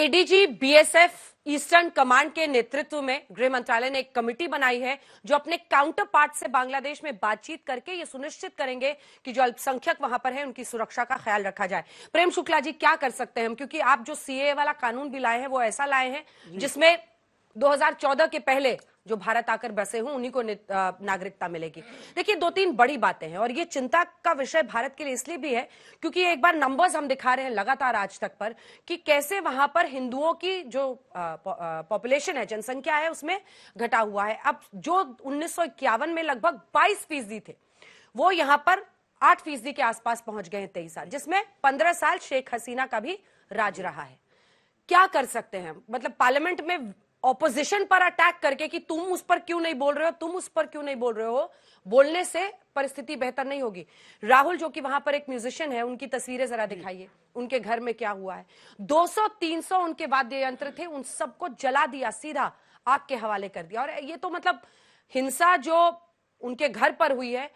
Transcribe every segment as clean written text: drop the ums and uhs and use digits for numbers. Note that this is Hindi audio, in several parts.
एडीजी बीएसएफ ईस्टर्न कमांड के नेतृत्व में गृह मंत्रालय ने एक कमेटी बनाई है जो अपने काउंटर पार्ट से बांग्लादेश में बातचीत करके ये सुनिश्चित करेंगे कि जो अल्पसंख्यक वहां पर है उनकी सुरक्षा का ख्याल रखा जाए। प्रेम शुक्ला जी, क्या कर सकते हैं हम, क्योंकि आप जो सीएए वाला कानून भी लाए हैं वो ऐसा लाए हैं जिसमें 2014 के पहले जो भारत आकर बसे हों उन्हीं को नागरिकता मिलेगी। देखिए, दो तीन बड़ी बातें हैं और ये चिंता का विषय भारत के लिए इसलिए भी है क्योंकि एक बार नंबर्स हम दिखा रहे हैं लगातार आज तक पर कि कैसे वहां पर हिंदुओं की जो पॉपुलेशन है, जनसंख्या है, उसमें घटा हुआ है। अब जो 1951 में लगभग 22% थे वो यहां पर 8% के आसपास पहुंच गए हैं 23 साल, जिसमें 15 साल शेख हसीना का भी राज रहा है। क्या कर सकते हैं, मतलब पार्लियामेंट में ऑपोजिशन पर अटैक करके कि तुम उस पर क्यों नहीं बोल रहे हो, तुम उस पर क्यों नहीं बोल रहे हो, बोलने से परिस्थिति बेहतर नहीं होगी। राहुल जो कि वहां पर एक म्यूजिशियन है, उनकी तस्वीरें जरा दिखाइए, उनके घर में क्या हुआ है। 200-300 उनके वाद्य यंत्र थे, उन सबको जला दिया, सीधा आग के हवाले कर दिया। और ये तो मतलब हिंसा जो उनके घर पर हुई है,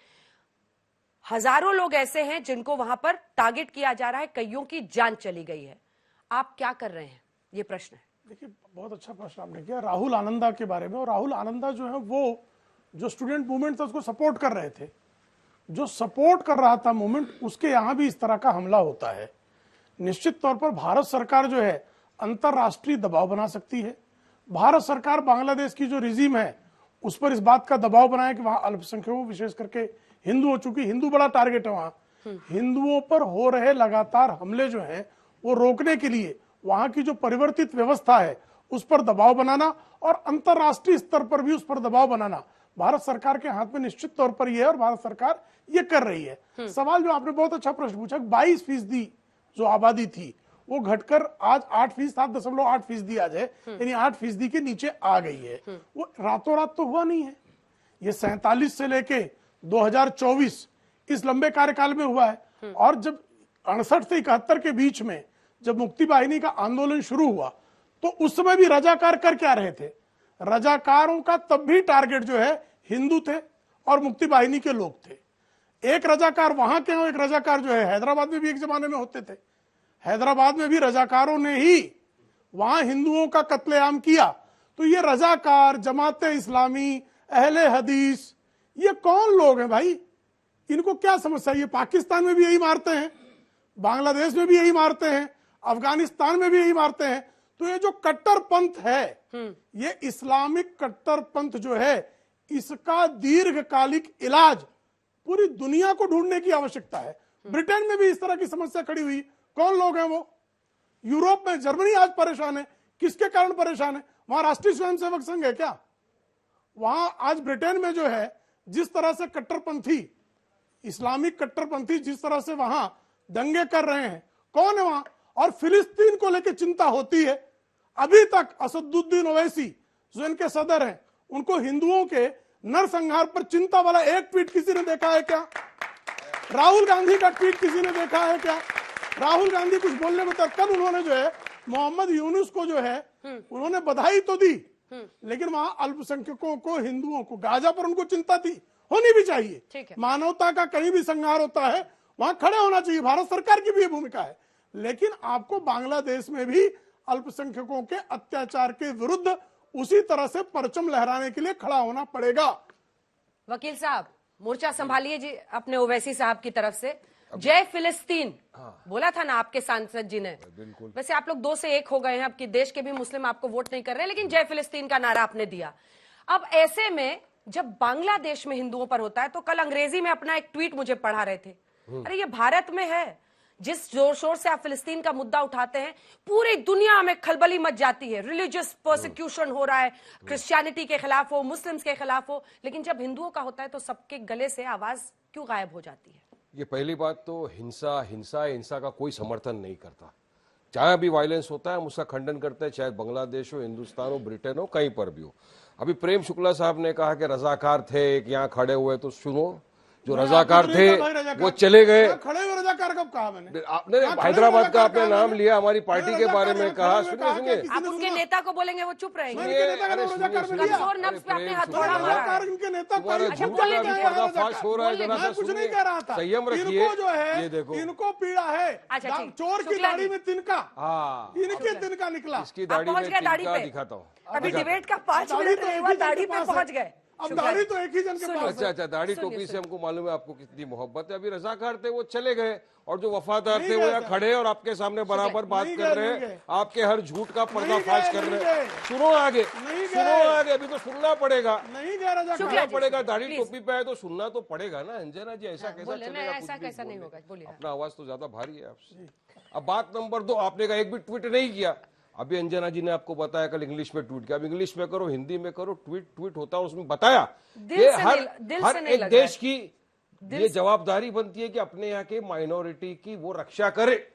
हजारों लोग ऐसे हैं जिनको वहां पर टारगेट किया जा रहा है, कईयों की जान चली गई है। आप क्या कर रहे हैं, ये प्रश्न है। देखिए, बहुत अच्छा प्रश्न आपने किया राहुल आनंदा के बारे में। और राहुल आनंदा जो है वो जो स्टूडेंट मूवमेंट था उसको सपोर्ट कर रहे थे, जो सपोर्ट कर रहा था मूवमेंट, उसके यहाँ भी इस तरह का हमला होता है। निश्चित तौर पर भारत सरकार जो है अंतरराष्ट्रीय दबाव बना सकती है। भारत सरकार बांग्लादेश की जो रिजीम है उस पर इस बात का दबाव बनाए कि वहां अल्पसंख्यकों, विशेष करके हिंदू, हो चुकी हिंदू बड़ा टारगेट है वहां, हिंदुओं पर हो रहे लगातार हमले जो है वो रोकने के लिए वहां की जो परिवर्तित व्यवस्था है उस पर दबाव बनाना और अंतरराष्ट्रीय स्तर पर भी उस पर दबाव बनाना भारत सरकार के हाथ में निश्चित तौर पर यह है और भारत सरकार ये कर रही है। सवाल जो आपने बहुत अच्छा प्रश्न पूछा, 22% जो आबादी थी वो घटकर आज 8%, 7.8% आज है, यानी 8% के नीचे आ गई है। वो रातों रात तो हुआ नहीं है, ये 47 से लेके 2024 इस लंबे कार्यकाल में हुआ है। और जब 68 से 71 के बीच में जब मुक्ति बाहिनी का आंदोलन शुरू हुआ तो उस समय भी रजाकार कर क्या रहे थे, रजाकारों का तब भी टारगेट जो है हिंदू थे और मुक्ति बाहिनी के लोग थे। एक रजाकार वहां के, एक रजाकार जो है हैदराबाद में भी एक जमाने में होते थे। हैदराबाद में भी रजाकारों ने ही वहां हिंदुओं का कत्लेआम किया। तो ये रजाकार, जमाते इस्लामी, अहले हदीस, ये कौन लोग हैं भाई, इनको क्या समस्या? ये पाकिस्तान में भी यही मारते हैं, बांग्लादेश में भी यही मारते हैं, अफगानिस्तान में भी यही मारते हैं। तो ये जो कट्टरपंथ है, ये इस्लामिक कट्टरपंथ जो है, इसका दीर्घकालिक इलाज पूरी दुनिया को ढूंढने की आवश्यकता है। ब्रिटेन में भी इस तरह की समस्या खड़ी हुई, कौन लोग हैं वो? यूरोप में जर्मनी आज परेशान है, किसके कारण परेशान है? वहां राष्ट्रीय स्वयंसेवक संघ है क्या? वहां आज ब्रिटेन में जो है जिस तरह से कट्टरपंथी, इस्लामिक कट्टरपंथी जिस तरह से वहां दंगे कर रहे हैं, कौन है वहां? और फिलिस्तीन को लेकर चिंता होती है। अभी तक असदुद्दीन ओवैसी जो इनके सदर हैं, उनको हिंदुओं के नरसंहार पर चिंता वाला एक ट्वीट किसी ने देखा है क्या? राहुल गांधी का ट्वीट किसी ने देखा है क्या? राहुल गांधी कुछ बोलने में कल उन्होंने जो है मोहम्मद यूनुस को जो है उन्होंने बधाई तो दी, लेकिन वहां अल्पसंख्यकों को, हिंदुओं को, गाजा पर उनको चिंता थी, होनी भी चाहिए। मानवता का कहीं भी संहार होता है वहां खड़े होना चाहिए, भारत सरकार की भी ये भूमिका है। लेकिन आपको बांग्लादेश में भी अल्पसंख्यकों के अत्याचार के विरुद्ध उसी तरह से परचम लहराने के लिए खड़ा होना पड़ेगा। वकील साहब, मोर्चा संभालिए जी अपने ओवैसी साहब की तरफ से। जय फिलिस्तीन बोला था ना आपके सांसद जी ने। वैसे आप लोग 2 से 1 हो गए हैं, अब कि देश के भी मुस्लिम आपको वोट नहीं कर रहे, लेकिन जय फिलिस्तीन का नारा आपने दिया। अब ऐसे में जब बांग्लादेश में हिंदुओं पर होता है, तो कल अंग्रेजी में अपना एक ट्वीट मुझे पढ़ा रहे थे, अरे ये भारत में है, जिस जोर शोर से आप फिलिस्तीन का मुद्दा उठाते हैं पूरी दुनिया में खलबली मच जाती है, रिलीजियस परसिक्यूशन हो रहा है, क्रिश्चियनिटी के खिलाफ हो, मुस्लिम्स के खिलाफ हो, लेकिन जब हिंदुओं का होता है तो सबके गले से आवाज क्यों गायब हो जाती है? ये पहली बात तो हिंसा का कोई समर्थन नहीं करता। चाहे अभी वायलेंस होता है हम उसका खंडन करते हैं, चाहे बांग्लादेश हो, हिंदुस्तान हो, ब्रिटेन हो, कहीं पर भी हो। अभी प्रेम शुक्ला साहब ने कहा कि रजाकार थे, यहाँ खड़े हुए, तो सुनो, जो रजाकार थे वो चले गए। खड़े हुए रजाकार कब कहा मैंने? आपने हैदराबाद का आपने नाम लिया, हमारी पार्टी के बारे में कहा। सुनिए सुनिए, आप उनके नेता को बोलेंगे वो चुप रहेंगे। कमजोर नफ्स पे आपने हथौड़ा मारा। उनके नेता पर्दाफाश हो रहा है, जरा सा कुछ नहीं कह रहा था। संयम रखिए। इनको जो है, ये देखो, इनको पीड़ा है। अच्छा, ठीक। चोर की शुक्ला दाढ़ी जी। में तिनका, हाँ, इनके तिनका निकला। इसकी दाढ़ी पहुंच में गए दाढ़ी तिनका पे। दिखाता हूँ। अभी डिबेट का 5 दाढ़ी मिनट तो नहीं एक हुआ, ही जन दाढ़ी के पे पास है। पहुंच गए। अब दाढ़ी तो एक ही जन के पास है। अच्छा अच्छा, दाढ़ी सुनिए, टोपी से सुनिए। हमको मालूम है आपको कितनी मोहब्बत है। अभी रजाकार थे वो चले गए, और जो वफादार नहीं थे वो गए यहाँ सर। खड़े और आपके सामने बराबर बात नहीं कर गए, रहे नहीं हैं, गए। आपके हर झूठ का पर्दाफाश गए, कर नहीं रहे हैं। गए। सुनो आगे, नहीं सुनो गए। आगे, अभी तो सुनना पड़ेगा। नहीं गया रजाकार। शुक्ला सुनना जी, पड़ेगा, दाढ़ी प्लीज। टोपी पे है तो सुनना तो पड़ेगा ना। अंजना जी, ऐसा कैसा बोले ना, चलेगा? ऐसा कुछ भी कैसा नहीं बोले। होगा, बोलिए। अपना आवाज तो ज्यादा भारी है आपसे। अब बात नंबर 2, आपने कहा एक भी ट्वीट नहीं किया। अभी अंजना जी ने आपको बताया कल इंग्लिश में ट्वीट किया। अब इंग्लिश में करो, हिंदी में करो, ट्वीट होता है, उसमें बताया दिल कि से हर नहीं- दिल से नहीं एक लग रहा देश की ये जवाबदारी बनती है कि अपने यहाँ के माइनॉरिटी की वो रक्षा करे।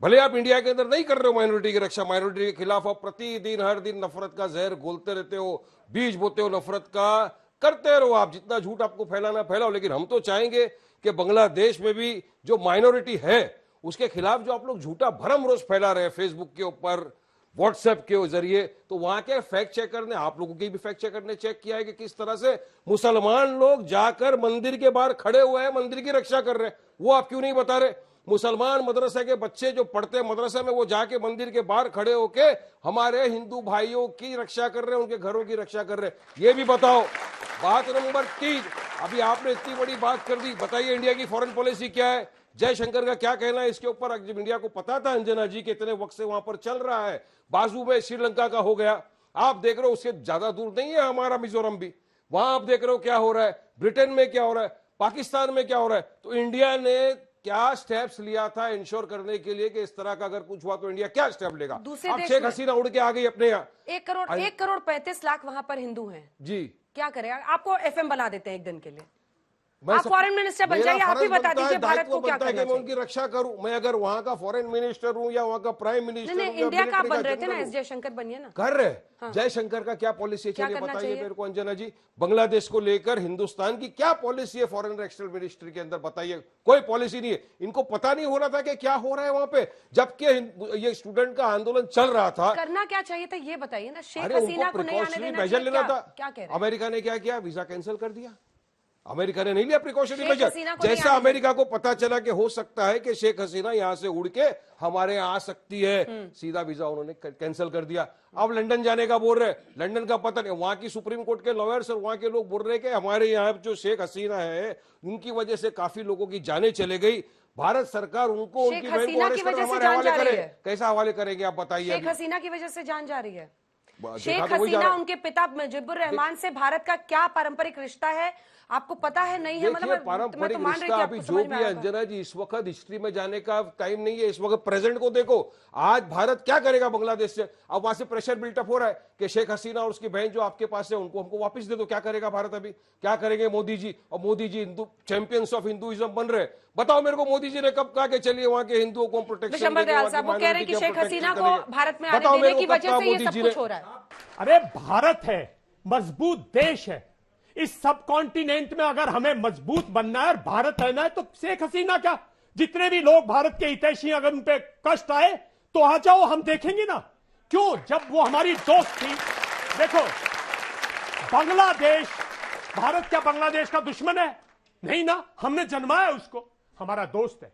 भले आप इंडिया के अंदर नहीं कर रहे हो माइनॉरिटी की रक्षा, माइनॉरिटी के खिलाफ आप प्रतिदिन हर दिन नफरत का जहर घोलते रहते हो, बीज बोते हो नफरत का, करते रहो आप, जितना झूठ आपको फैलाना फैलाओ। लेकिन हम तो चाहेंगे कि बांग्लादेश में भी जो माइनॉरिटी है उसके खिलाफ जो आप लोग झूठा भरम रोज फैला रहे हैं फेसबुक के ऊपर, व्हाट्सएप के जरिए, तो वहां के फैक्ट चेकर ने, आप लोगों की भी फैक्ट चेकर ने चेक किया है कि किस तरह से मुसलमान लोग जाकर मंदिर के बाहर खड़े हुए हैं, मंदिर की रक्षा कर रहे हैं। वो आप क्यों नहीं बता रहे? मुसलमान मदरसे के बच्चे जो पढ़ते हैं मदरसे में, वो जाके मंदिर के बाहर खड़े होके हमारे हिंदू भाइयों की रक्षा कर रहे हैं, उनके घरों की रक्षा कर रहे हैं। ये भी बताओ। बात नंबर 3, अभी आपने इतनी बड़ी बात कर दी, बताइए इंडिया की फॉरेन पॉलिसी क्या है? जयशंकर का क्या कहना है इसके ऊपर? जब इंडिया को पता था अंजना जी के इतने वक्त से वहां पर चल रहा है, बाजू में श्रीलंका का हो गया, आप देख रहे हो उससे ज्यादा दूर नहीं है हमारा मिजोरम भी, वहां आप देख रहे हो क्या हो रहा है, ब्रिटेन में क्या हो रहा है, पाकिस्तान में क्या हो रहा है। तो इंडिया ने क्या स्टेप्स लिया था इंश्योर करने के लिए कि इस तरह का अगर कुछ हुआ तो इंडिया क्या स्टेप लेगा? दूसरे अब देश शेख में- हसीना उड़ के आ गई अपने यहाँ। 1 करोड़ 35 लाख वहां पर हिंदू हैं। जी, क्या करें? आपको एफएम बना देते हैं एक दिन के लिए। मैं आप सब- फॉरेन मिनिस्टर बन मेरा जाइए, आप ही फर्ज बता बनता है, दीजिए भारत दायित्व को क्या बनता है करना कि मैं चाहिए। उनकी रक्षा करूं। मैं अगर वहां का फॉरेन मिनिस्टर हूं या वहां का प्राइम मिनिस्टर नहीं हूं नहीं, या इंडिया का आप मिलिट्री बन रहे थे ना, जनरल एस जयशंकर बनिए ना। कर रहे। जयशंकर का क्या पॉलिसी है? क्या चलिए करना बताइए चाहिए? मेरे को अंजना जी, बांग्लादेश को लेकर हिंदुस्तान की क्या पॉलिसी है फॉरेन एक्सटर्नल मिनिस्ट्री के अंदर? बताइए। कोई पॉलिसी नहीं है। इनको पता नहीं हो रहा था कि क्या हो रहा है वहां पे, जबकि ये स्टूडेंट का आंदोलन चल रहा था। करना क्या चाहिए था ये बताइए ना। शेख अरे हसीना उनको को नहीं आने प्रिकॉशनरी देना मेजर चाहिए, लेना क्या था। क्या कह रहे हैं? अमेरिका ने क्या किया? वीजा कैंसिल कर दिया। अमेरिका ने नहीं लिया प्रिकॉशनरी शेख मेजर। हसीना को नहीं जैसा आने अमेरिका को पता चला कि हो सकता है कि शेख हसीना यहां से उड़ के हमारे यहाँ आ सकती है, सीधा वीजा उन्होंने कैंसिल कर दिया। अब लंदन जाने का बोल रहे हैं, लंदन का पता नहीं, वहां की सुप्रीम कोर्ट के लॉयर्स और वहां के लोग बोल रहे हैं कि हमारे यहाँ जो शेख हसीना है उनकी वजह से काफी लोगों की जानें चले गई। भारत सरकार उनको शेख उनकी बहन को हसीना की अरेस्ट कर वजह से हमारे जान हवाले जा रही करे। है। कैसा हवाले करेंगे आप बताइए? शेख अभी हसीना की वजह से जान जा रही है। देखा शेख तो वही जा हसीना रहा है। उनके पिता मुजीबुर रहमान से भारत का क्या पारंपरिक रिश्ता है आपको पता है? नहीं है? देखिए, मतलब मैं पारंपरिक तो मान रही रिश्ता थी अभी आपको जो समझ भी में है आया होगा। अंजना जी, इस वक्त हिस्ट्री में जाने का टाइम नहीं है। इस वक्त प्रेजेंट को देखो। आज भारत क्या करेगा बांग्लादेश से? अब वहां से प्रेशर बिल्टअप हो रहा है कि शेख हसीना और उसकी बहन जो आपके पास है उनको हमको वापस दे दो। क्या करेगा भारत? अभी क्या करेंगे मोदी जी? और Modi ji Hindu champions of Hinduism बन रहे। बताओ मेरे को, मोदी जी ने कब कहा कि चलिए वहां के हिंदुओं को प्रोटेक्शन विशंबर दयाल साहब वो कह रहे हैं कि शेख हसीना को भारत में आने देने की वजह से ये सब कुछ हो रहा है। अरे भारत है, मजबूत देश है। इस सब कॉन्टिनेंट में अगर हमें मजबूत बनना है और भारत रहना है तो शेख हसीना क्या, जितने भी लोग भारत के हितैषी अगर उन पे कष्ट आए तो आ जाओ, हम देखेंगे ना। क्यों? जब वो हमारी दोस्त थी। देखो, बांग्लादेश, भारत क्या बांग्लादेश का दुश्मन है? नहीं ना, हमने जन्माया उसको, हमारा दोस्त है।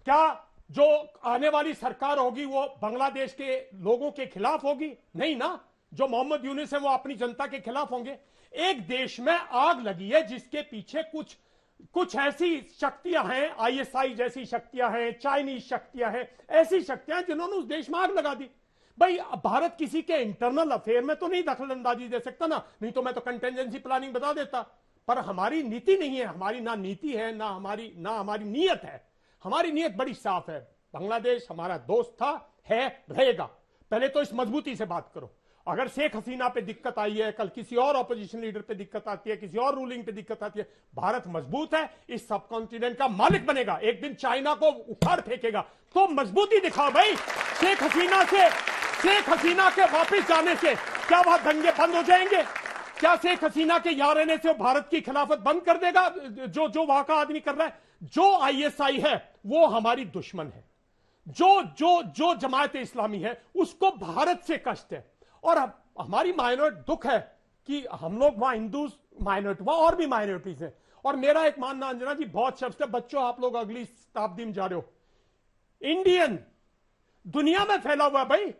क्या जो आने वाली सरकार होगी वो बांग्लादेश के लोगों के खिलाफ होगी? नहीं ना, जो मोहम्मद यूनुस है वो अपनी जनता के खिलाफ होंगे। एक देश में आग लगी है जिसके पीछे कुछ ऐसी शक्तियां हैं, आईएसआई जैसी शक्तियां हैं, चाइनीज शक्तियां हैं, ऐसी शक्तियां जिन्होंने उस देश में आग लगा दी। भाई भारत किसी के इंटरनल अफेयर में तो नहीं दखलंदाजी दे सकता ना, नहीं तो मैं तो कंटेंजेंसी प्लानिंग बता देता। पर हमारी नीति नहीं है, हमारी ना नीति है ना हमारी नीयत है। हमारी नीयत बड़ी साफ है। बांग्लादेश हमारा दोस्त था, है, रहेगा। पहले तो इस मजबूती से बात करो। अगर शेख हसीना पे दिक्कत आई है, कल किसी और ऑपोजिशन लीडर पे दिक्कत आती है, किसी और रूलिंग पे दिक्कत आती है, भारत मजबूत है, इस सब कॉन्टिनेंट का मालिक बनेगा। एक दिन चाइना को उखाड़ फेंकेगा। तो मजबूती दिखाओ भाई। शेख हसीना के वापस जाने से क्या वहां दंगे बंद हो जाएंगे? क्या शेख हसीना के यहाँ रहने से वो भारत की खिलाफत बंद कर देगा? जो वहां का आदमी कर रहा है, जो आईएसआई है वो हमारी दुश्मन है, जो जमात इस्लामी है उसको भारत से कष्ट है। और हमारी माइनॉरिटी दुख है कि हम लोग वहां हिंदू माइनॉरिटी, वहां और भी माइनॉरिटीज हैं। और मेरा एक मानना, अंजना जी, बहुत शब्द है, बच्चों आप लोग अगली शताब्दी में जा रहे हो, इंडियन दुनिया में फैला हुआ है भाई,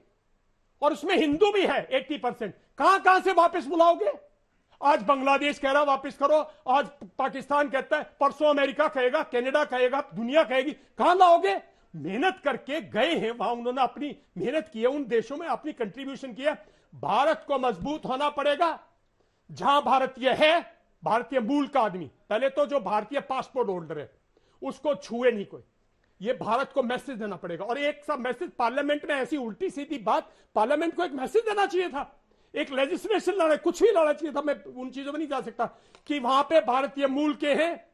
और उसमें हिंदू भी है 80%। कहां से वापस बुलाओगे? आज बांग्लादेश कह रहा वापस करो, आज पाकिस्तान कहता है, परसों अमेरिका कहेगा, कनाडा कहेगा, दुनिया कहेगी। कहां लाओगे? मेहनत करके गए हैं वहां, उन्होंने अपनी मेहनत की है, उन देशों में अपनी कंट्रीब्यूशन किया। भारत को मजबूत होना पड़ेगा। जहां भारतीय है, भारतीय मूल का आदमी, पहले तो जो भारतीय पासपोर्ट होल्डर है उसको छुए नहीं कोई, ये भारत को मैसेज देना पड़ेगा। और एक सब मैसेज पार्लियामेंट में, ऐसी उल्टी सीधी बात, पार्लियामेंट को एक मैसेज देना चाहिए था, एक लेजिस्लेशन लाना, कुछ भी लाना चाहिए था। मैं उन चीजों में नहीं जा सकता कि वहां पे भारतीय मूल के हैं,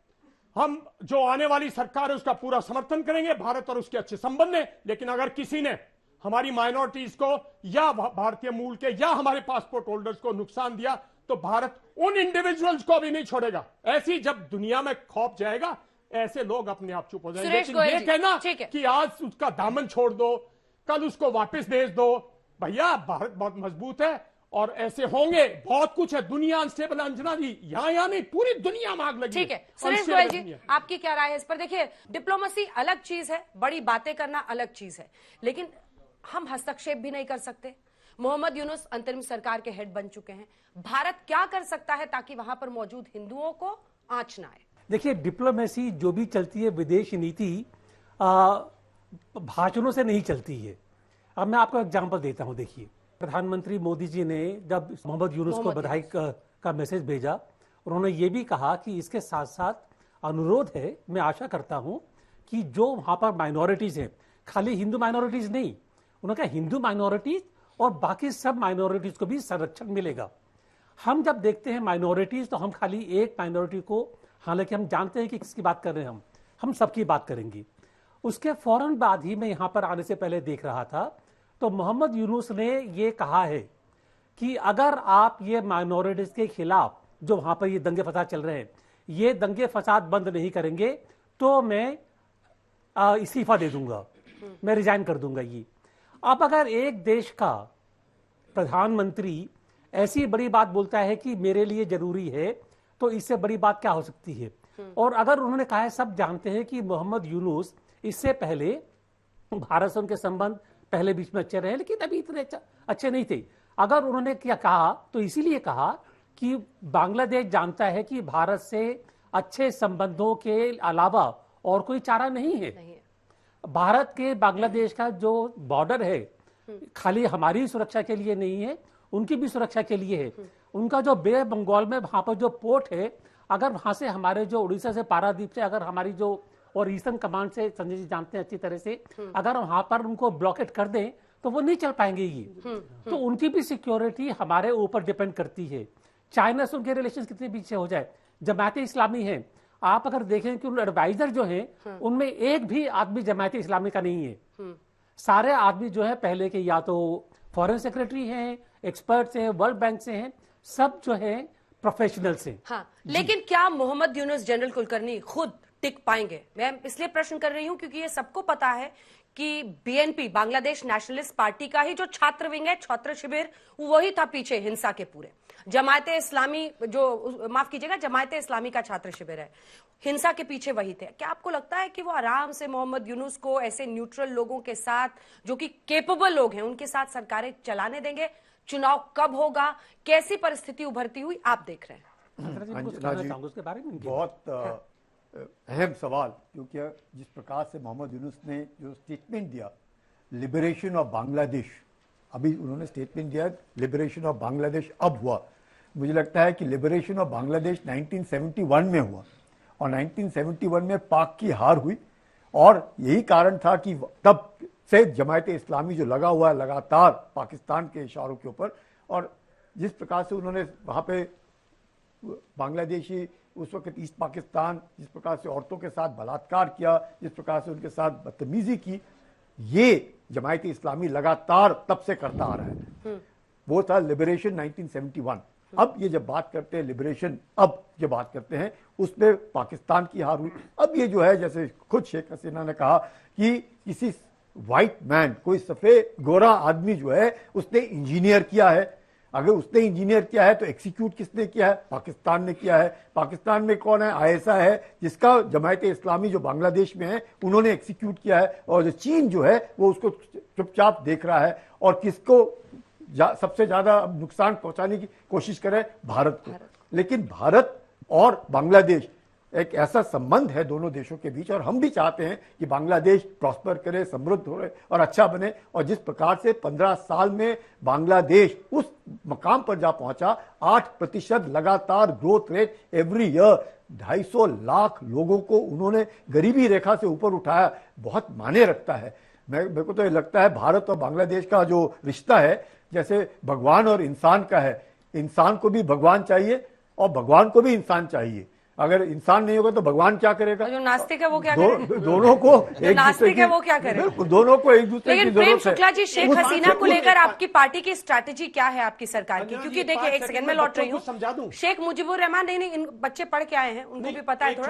हम जो आने वाली सरकार है उसका पूरा समर्थन करेंगे, भारत और उसके अच्छे संबंध है। लेकिन अगर किसी ने हमारी माइनॉरिटीज को या भारतीय मूल के या हमारे पासपोर्ट होल्डर्स को नुकसान दिया तो भारत उन इंडिविजुअल्स को भी नहीं छोड़ेगा। ऐसी जब दुनिया में खौफ जाएगा, ऐसे लोग अपने आप चुप हो जाएंगे। लेकिन ये कहना कि आज उसका दामन छोड़ दो, कल उसको वापस भेज दो, भैया भारत बहुत मजबूत है और ऐसे होंगे, बहुत कुछ है। दुनिया अनस्टेबल, अंजना जी, यहां नहीं, पूरी दुनिया में आग लगी। ठीक है सुरेश गोयल जी, आपकी क्या राय है इस पर? देखिए, डिप्लोमेसी अलग चीज है, बड़ी बातें करना अलग चीज है, लेकिन हम हस्तक्षेप भी नहीं कर सकते। मोहम्मद यूनुस अंतरिम सरकार के हेड बन चुके हैं। भारत क्या कर सकता है ताकि वहां पर मौजूद हिंदुओं को आंच ना आए? देखिए, डिप्लोमेसी जो भी चलती है, विदेश नीति भाषणों से नहीं चलती है। अब मैं आपको एग्जांपल देता हूं। देखिए, प्रधानमंत्री मोदी जी ने जब मोहम्मद यूनुस को बधाई का मैसेज भेजा, उन्होंने ये भी कहा कि इसके साथ साथ अनुरोध है, मैं आशा करता हूं कि जो वहां पर माइनॉरिटीज हैं, खाली हिंदू माइनॉरिटीज नहीं, उन्होंने कहा हिंदू माइनॉरिटीज और बाकी सब माइनॉरिटीज को भी संरक्षण मिलेगा। हम जब देखते हैं माइनॉरिटीज, तो हम खाली एक माइनॉरिटी को, हालांकि हम जानते हैं कि किसकी बात कर रहे हैं, हम सबकी बात करेंगे। उसके फौरन बाद ही मैं यहां पर आने से पहले देख रहा था, तो मोहम्मद यूनुस ने ये कहा है कि अगर आप ये माइनॉरिटीज के खिलाफ जो वहां पर ये दंगे फसाद चल रहे हैं, ये दंगे फसाद बंद नहीं करेंगे तो मैं इस्तीफा दे दूंगा, मैं रिजाइन कर दूंगा। ये अब अगर एक देश का प्रधानमंत्री ऐसी बड़ी बात बोलता है कि मेरे लिए जरूरी है, तो इससे बड़ी बात क्या हो सकती है? और अगर उन्होंने कहा है, सब जानते हैं कि मोहम्मद यूनुस इससे पहले भारत से उनके संबंध पहले बीच में अच्छे रहे, लेकिन अभी इतने अच्छे नहीं थे। अगर उन्होंने क्या कहा तो इसीलिए कहा कि बांग्लादेश जानता है कि भारत से अच्छे संबंधों के अलावा और कोई चारा नहीं है। भारत के बांग्लादेश का जो बॉर्डर है, खाली हमारी सुरक्षा के लिए नहीं है, उनकी भी सुरक्षा के लिए है। उनका जो बे बंगाल में वहां पर जो पोर्ट है, अगर वहां से हमारे जो उड़ीसा से पारादीप से, अगर हमारी जो और ईस्टर्न कमांड से, संजय जी जानते हैं अच्छी तरह से, अगर वहां पर उनको ब्लॉकेट कर दें तो वो नहीं चल पाएंगे ये। तो उनकी भी सिक्योरिटी हमारे ऊपर डिपेंड करती है। चाइना से उनके रिलेशन कितने पीछे हो जाए। जमात इस्लामी है, आप अगर देखें कि उन एडवाइजर जो हैं, उनमें एक भी आदमी जमात इस्लामी का नहीं है। सारे आदमी जो है पहले के या तो फॉरेन सेक्रेटरी हैं, एक्सपर्ट्स हैं, वर्ल्ड बैंक से हैं, सब जो है प्रोफेशनल्स हैं। हाँ, लेकिन क्या मोहम्मद यूनुस, जनरल कुलकर्णी खुद टिक पाएंगे? मैं इसलिए प्रश्न कर रही हूं क्योंकि ये सबको पता है कि बीएनपी, बांग्लादेश नेशनलिस्ट पार्टी का ही जो छात्र विंग है, छात्र शिविर, वही था पीछे हिंसा के पूरे। जमायते इस्लामी, जो माफ कीजिएगा, जमायते इस्लामी का छात्र शिविर है, हिंसा के पीछे वही थे। क्या आपको लगता है कि वो आराम से मोहम्मद यूनुस को ऐसे न्यूट्रल लोगों के साथ, जो कि केपेबल लोग हैं, उनके साथ सरकारें चलाने देंगे? चुनाव कब होगा? कैसी परिस्थिति उभरती हुई आप देख रहे हैं? उसके बारे में बहुत अहम सवाल, क्योंकि जिस प्रकार से मोहम्मद यूनुस ने जो स्टेटमेंट दिया, लिबरेशन ऑफ बांग्लादेश, अभी उन्होंने स्टेटमेंट दिया लिबरेशन ऑफ बांग्लादेश अब हुआ। मुझे लगता है कि लिबरेशन ऑफ बांग्लादेश 1971 में हुआ और 1971 में पाक की हार हुई और यही कारण था कि तब से जमायत इस्लामी जो लगा हुआ है लगातार पाकिस्तान के इशारों के ऊपर, और जिस प्रकार से उन्होंने वहाँ पे बांग्लादेशी उस वक्त ईस्ट पाकिस्तान, जिस प्रकार से औरतों के साथ बलात्कार किया, जिस प्रकार से उनके साथ बदतमीजी की, ये जमायत इस्लामी लगातार तब से करता आ रहा है। वो था लिबरेशन 1971। अब ये जब बात करते हैं लिबरेशन, अब जो बात करते हैं उसमें पाकिस्तान की हार हुई। अब ये जो है, जैसे खुद शेख हसीना ने कहा कि किसी व्हाइट मैन, कोई सफेद गोरा आदमी जो है उसने इंजीनियर किया है। अगर उसने इंजीनियर किया है तो एग्जीक्यूट किसने किया है? पाकिस्तान ने किया है। पाकिस्तान में कौन है? आईएसआई है, जिसका जमायत इस्लामी जो बांग्लादेश में है उन्होंने एग्जीक्यूट किया है। और जो चीन जो है वो उसको चुपचाप देख रहा है और किसको सबसे ज्यादा नुकसान पहुंचाने की कोशिश करे? भारत को। लेकिन भारत और बांग्लादेश एक ऐसा संबंध है दोनों देशों के बीच, और हम भी चाहते हैं कि बांग्लादेश प्रॉस्पर करे, समृद्ध हो और अच्छा बने। और जिस प्रकार से 15 साल में बांग्लादेश उस मकाम पर जा पहुंचा, 8% लगातार growth rate every year, 250 lakh लोगों को उन्होंने गरीबी रेखा से ऊपर उठाया, बहुत मायने रखता है। मेरे को तो ये लगता है भारत और बांग्लादेश का जो रिश्ता है जैसे भगवान और इंसान का है। इंसान को भी भगवान चाहिए और भगवान को भी इंसान चाहिए। अगर इंसान नहीं होगा तो भगवान क्या करेगा? जो नास्तिक है वो क्या करे? दोनों को जो नास्तिक है वो क्या करे? दोनों को एक दूसरे की लेकिन प्रेम जरूरत है। शुक्ला जी, शेख हसीना को लेकर आपकी पार्टी की स्ट्रैटेजी क्या है, आपकी सरकार की? क्योंकि देखिए, एक सेकंड में लौट रही हूँ। शेख मुजीबुर रहमान, नहीं इन बच्चे पढ़ के आए हैं, उनको भी पता है थोड़ा।